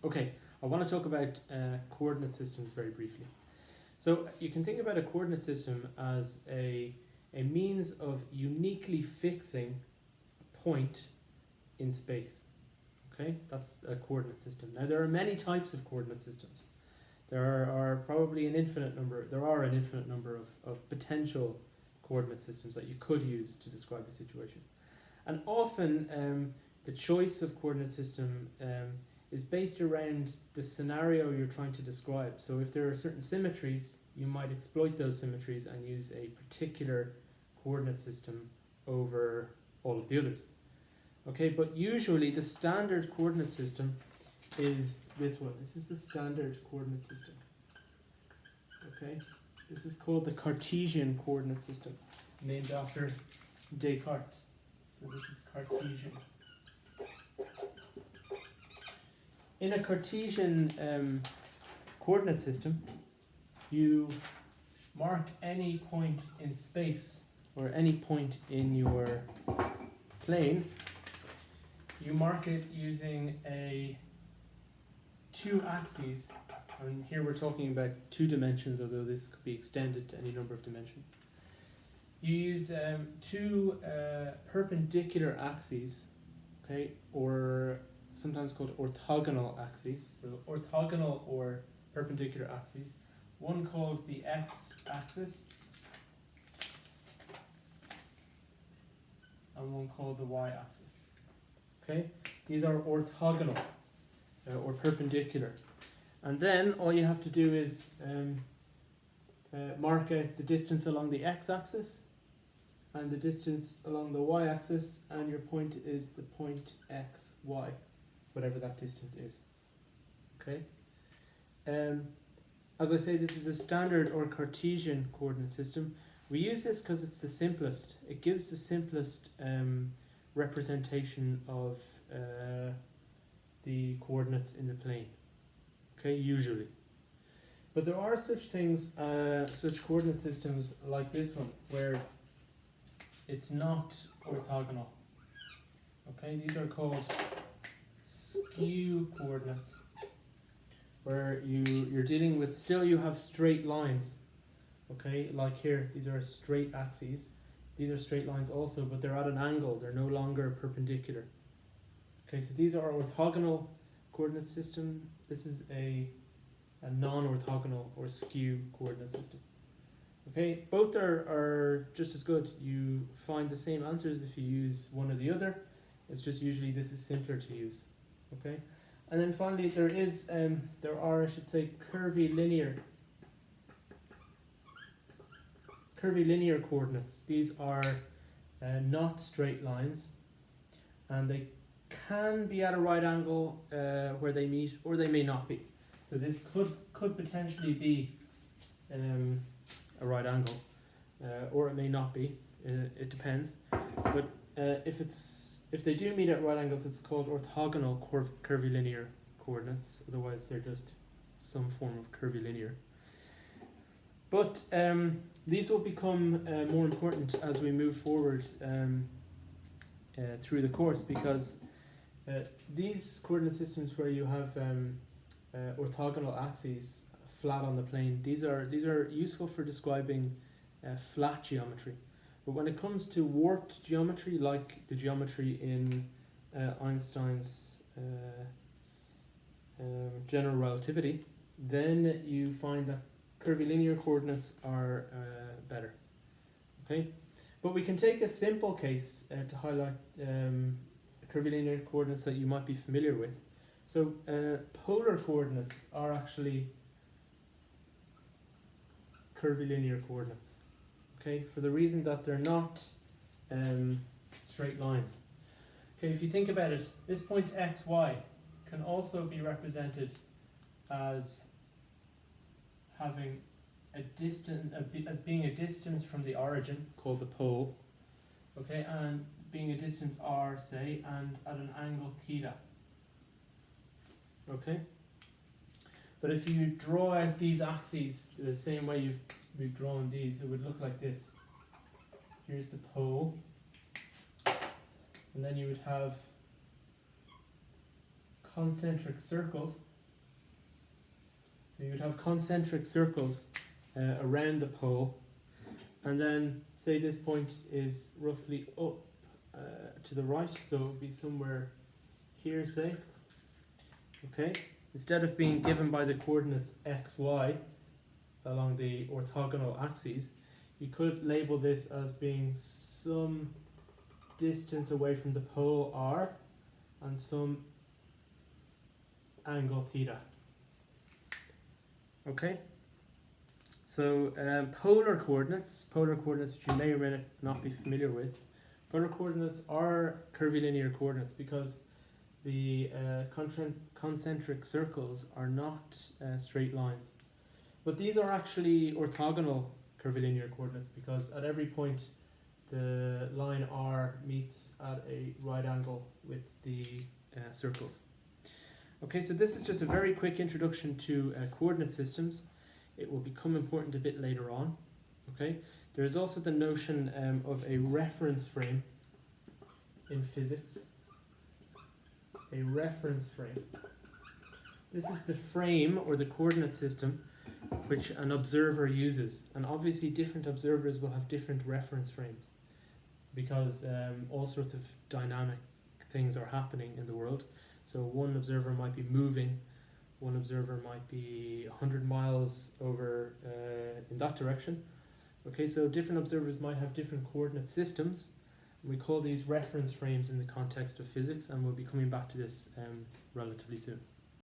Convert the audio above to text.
Okay, I want to talk about coordinate systems very briefly. So you can think about a coordinate system as a means of uniquely fixing a point in space. Okay, that's a coordinate system. Now there are many types of coordinate systems. There are probably an infinite number. There are an infinite number of potential coordinate systems that you could use to describe a situation. And often the choice of coordinate system is based around the scenario you're trying to describe. So if there are certain symmetries, you might exploit those symmetries and use a particular coordinate system over all of the others. Okay, but usually the standard coordinate system is this one. This is the standard coordinate system. Okay, this is called the Cartesian coordinate system, named after Descartes. So this is Cartesian. In a Cartesian coordinate system, you mark any point in space or any point in your plane. You mark it using two axes, and here we're talking about 2 dimensions, although this could be extended to any number of dimensions. You use two perpendicular axes, okay, or sometimes called orthogonal axes. So orthogonal or perpendicular axes, one called the x-axis and one called the y-axis. Okay, these are orthogonal or perpendicular, and then all you have to do is mark out the distance along the x-axis and the distance along the y-axis, and your point is the point x, y, whatever that distance is. Okay. As I say, this is a standard or Cartesian coordinate system. We use this because it's the simplest. It gives the simplest representation of the coordinates in the plane. Okay, usually. But there are such things, such coordinate systems like this one, where it's not orthogonal. Okay, these are called skew coordinates, where you're dealing with, still you have straight lines. Okay, like here, these are straight axes. These are straight lines also, but they're at an angle. They're no longer perpendicular. Okay, so these are orthogonal coordinate system. This is a non-orthogonal or skew coordinate system. Okay, both are just as good. You find the same answers if you use one or the other. It's just usually this is simpler to use. Okay, and then finally there are, I should say, curvilinear coordinates. These are not straight lines, and they can be at a right angle where they meet, or they may not be. So this could potentially be a right angle, or it may not be. It depends. But if they do meet at right angles, it's called orthogonal curvilinear coordinates. Otherwise, they're just some form of curvilinear. But these will become more important as we move forward through the course, because these coordinate systems where you have orthogonal axes flat on the plane, these are useful for describing flat geometry. But when it comes to warped geometry, like the geometry in Einstein's general relativity, then you find that curvilinear coordinates are better. Okay, but we can take a simple case to highlight curvilinear coordinates that you might be familiar with. So polar coordinates are actually curvilinear coordinates. Okay, for the reason that they're not straight lines. Okay, if you think about it, this point x, y can also be represented as having a distance, as being a distance from the origin called the pole. Okay, and being a distance r, say, and at an angle theta. Okay, but if you draw out these axes the same way we've drawn these, it would look like this. Here's the pole, and then you would have concentric circles. So you'd have concentric circles around the pole, and then say this point is roughly up to the right, so it would be somewhere here, say. Okay, instead of being given by the coordinates x, y along the orthogonal axes, you could label this as being some distance away from the pole r and some angle theta. Okay, so polar coordinates which you may or may not be familiar with, polar coordinates are curvilinear coordinates because the concentric circles are not straight lines. But these are actually orthogonal curvilinear coordinates because at every point the line R meets at a right angle with the circles. Okay, so this is just a very quick introduction to coordinate systems. It will become important a bit later on. Okay, there is also the notion of a reference frame in physics. A reference frame. This is the frame or the coordinate system which an observer uses, and obviously different observers will have different reference frames because all sorts of dynamic things are happening in the world. So one observer might be moving, one observer might be 100 miles over in that direction. Okay, so different observers might have different coordinate systems. We call these reference frames in the context of physics, and we'll be coming back to this relatively soon.